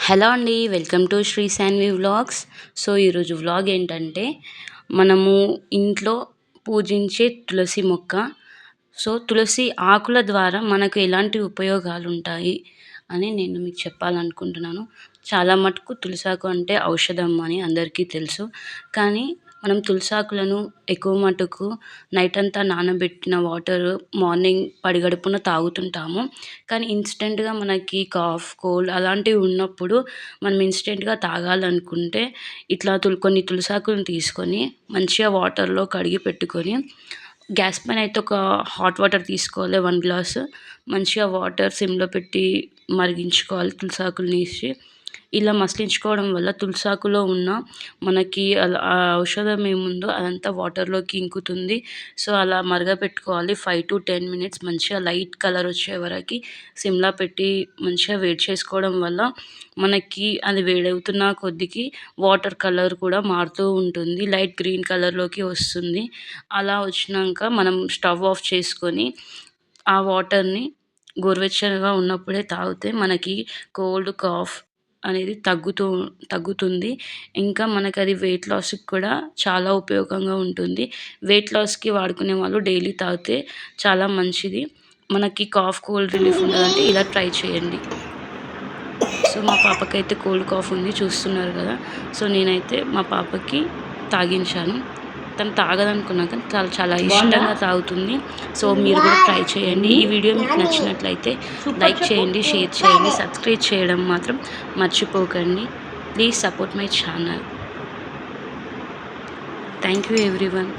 Hello అండి. Welcome to Shri Shanvi vlogs. So, ఈరోజు vlog ఏంటంటే, మనము ఇంట్లో పూజించే తులసి మొక్క. సో, తులసి ఆకుల ద్వారా మనకు ఎలాంటి ఉపయోగాలుంటాయి అని నేను మీకు చెప్పాలనుకుంటున్నాను. చాలా మటుకు తులసాకు అంటే ఔషధం అని అందరికీ తెలుసు. కానీ మనం తులసాకులను ఎక్కువ మటుకు నైట్ అంతా నానబెట్టిన వాటరు మార్నింగ్ పడిగడుపున తాగుతుంటాము. కానీ ఇన్స్టెంట్‌గా మనకి కాఫ్, కోల్డ్ అలాంటివి ఉన్నప్పుడు మనం ఇన్స్టెంట్‌గా తాగాలనుకుంటే ఇట్లా కొన్ని తులసాకులను తీసుకొని మంచిగా వాటర్‌లో కడిగి పెట్టుకొని గ్యాస్ పైన అయితే ఒక హాట్ వాటర్ తీసుకోవాలి 1 గ్లాసు. మంచిగా వాటర్ సిమ్‌లో పెట్టి మరిగించుకోవాలి తులసాకులనేసి. ఇలా మసిలించుకోవడం వల్ల తులసాకులో ఉన్న మనకి ఆ ఔషధం ఏముందో అదంతా వాటర్‌లోకి ఇంకుతుంది. సో, అలా మరగపెట్టుకోవాలి 5-10 మినిట్స్ మంచిగా లైట్ కలర్ వచ్చే వరకి సిమ్‌లో పెట్టి మంచిగా వేడి చేసుకోవడం వల్ల మనకి అది వేడవుతున్న కొద్దికి వాటర్ కలర్ కూడా మారుతూ ఉంటుంది. లైట్ గ్రీన్ కలర్‌లోకి వస్తుంది. అలా వచ్చినంక మనం స్టవ్ ఆఫ్ చేసుకొని ఆ వాటర్‌ని గోరువెచ్చగా ఉన్నప్పుడే తాగితే మనకి కోల్డ్, కాఫ్ అనేది తగ్గుతుంది. ఇంకా మనకది వెయిట్ లాస్‌కి కూడా చాలా ఉపయోగంగా ఉంటుంది. వెయిట్ లాస్‌కి వాడుకునే వాళ్ళు డైలీ తాగితే చాలా మంచిది. మనకి కాఫ్, కోల్డ్ రిలీఫ్ ఉండాలంటే ఇలా ట్రై చేయండి. సో, మా పాపకైతే కోల్డ్, కాఫ్ ఉంది చూస్తున్నారు కదా! సో, నేనైతే మా పాపకి తాగించాను. తను తాగదనుకున్నా కానీ చాలా ఇష్టంగా తాగుతుంది. సో, మీరు కూడా ట్రై చేయండి. ఈ వీడియో మీకు నచ్చినట్లయితే లైక్ చేయండి, షేర్ చేయండి, సబ్స్క్రైబ్ చేయడం మాత్రం మర్చిపోకండి. Please support my channel. Thank you everyone.